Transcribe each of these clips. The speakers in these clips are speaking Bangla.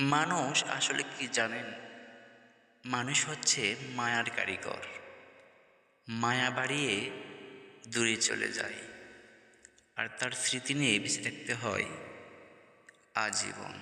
মানুষ আসলে কি জানেন? মানুষ হচ্ছে মায়ার কারিগর। মায়া বাড়িয়ে দূরে চলে যায়, আর তার স্মৃতি নিয়ে বেঁচে থাকতে হয় আজীবন।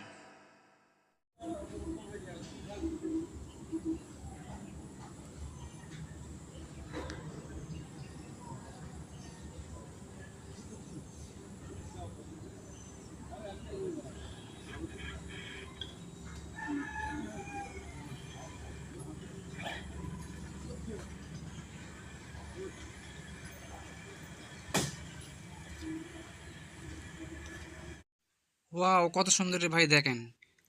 ওয়াও! কত সুন্দর রে ভাই দেখেন।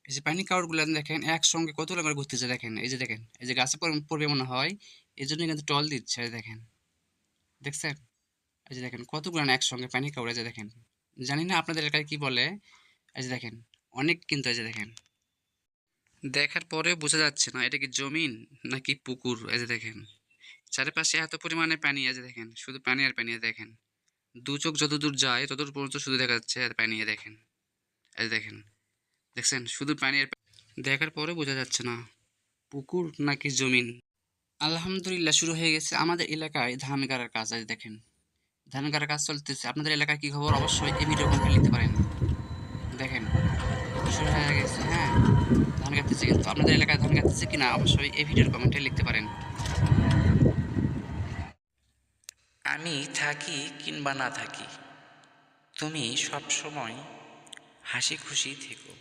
এই যে পানি কাউড়গুলো দেখেন একসঙ্গে কতগুলো করে ঘুরতেছে দেখেন। এই যে দেখেন, এই যে গাছে পড়বে মনে হয়। এজন্যই কিন্তু টল দিচ্ছে এই দেখেন। দেখছেন? এই যে দেখেন কতগুলো না একসঙ্গে পানি কাউড় এই যে দেখেন। জানি না আপনাদের এলাকায় কি বলে? এই যে দেখেন অনেক কিন্তু এই যে দেখেন। দেখার পরেও বোঝা যাচ্ছে না এটা কি জমিন নাকি পুকুর এই যে দেখেন। চারিপাশে এত পরিমাণে পানি এই যে দেখেন। শুধু পানি আর পানি এই দেখেন। দু চোখ যতদূর যায় ততদূর পর্যন্ত শুধু দেখা যাচ্ছে আর পানি এই দেখেন। এই যে দেখেন। দেখছেন? শুধু পানি আর দেখার পরেও বোঝা যাচ্ছে না পুকুর নাকি জমিন। আলহামদুলিল্লাহ শুরু হয়ে গেছে আমাদের এলাকায় ধান গাড়ার কাজ। আজ দেখেন ধান গাড়ার কাজ চলতেছে। আপনাদের এলাকায় কি খবর অবশ্যই এই ভিডিও কমেন্টে লিখতে পারেন। দেখেন শুরু হয়ে গেছে, হ্যাঁ, ধান কাটতেছে। কিন্তু আপনাদের এলাকায় ধান কাটতেছে কিনা অবশ্যই এই ভিডিওর কমেন্টে লিখতে পারেন। আমি থাকি কিংবা না থাকি, তুমি সব সময় হাসি খুশি থেকো,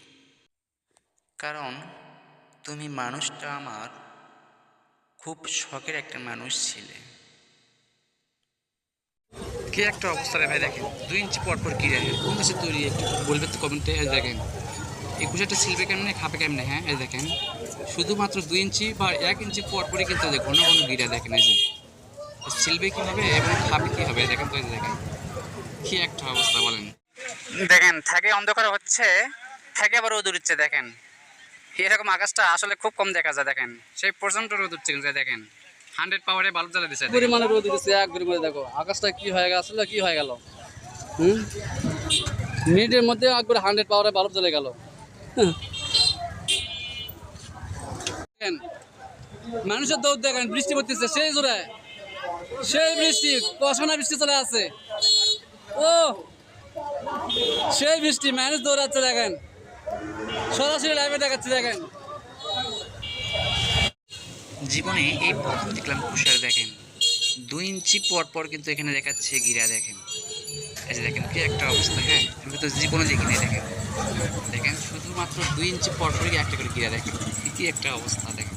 কারণ তুমি মানুষটা আমার খুব শখের একটা মানুষ ছিলে। কি একটা অবস্থা রে ভাই দেখেন 2 ইঞ্চি পর পর কি দেখেন কোন দেশে তৈরি একটু বলবে তো কমেন্টে। দেখেন এই কুশাটা ছিলবে কেমনে খাবে কেমনে, হ্যাঁ এই দেখেন শুধুমাত্র 2 ইঞ্চি বা 1 ইঞ্চি পর পরই কিন্তু ঘন ঘন গিরা দেখেন। এই যে ছিলবে কিভাবে এবং খাবে কি হবে দেখেন তো। এই যে দেখেন কি একটা অবস্থা বলেন। দেখেন থাকে অন্ধকার হচ্ছে, থাকে আবার রোদ উঠছে দেখেন। এরকম আকাশটা আসলে খুব কম দেখা যায় দেখেন। সেই প্রচন্ড রোদ উঠছে কিন্তু দেখেন 100 পাওয়ারে বাল্ব জ্বালা দিচ্ছে পরিমাণে রোদ উঠেছে একবারে করে দেখো আকাশটা কি হয়ে গেল কি হয়ে গেল। হুম, মিনিটের মধ্যে একবার 100 পাওয়ারে বাল্ব জ্বলে গেল। দেখেন মানুষের দৌড় দেখেন বৃষ্টি পড়তেছে সেই জোরে, সেই বৃষ্টি কষানা বৃষ্টি চলে আছে। ও সেই বৃষ্টি মানুষ দৌড়াচ্ছে দেখেন, সরাসরি লাইভে দেখাচ্ছে দেখেন। জীবনে এই প্রথম দেখলাম কুশার দেখেন 2 ইঞ্চি পর পর কিন্তু এখানে দেখাচ্ছে গিরা দেখেন। এই যে দেখেন কি একটা অবস্থা, হ্যাঁ আমি তো জীবনে দেখিনি দেখেন। দেখেন শুধুমাত্র 2 ইঞ্চি পর পরই একটা করে গিরা দেখেন কি একটা অবস্থা দেখেন।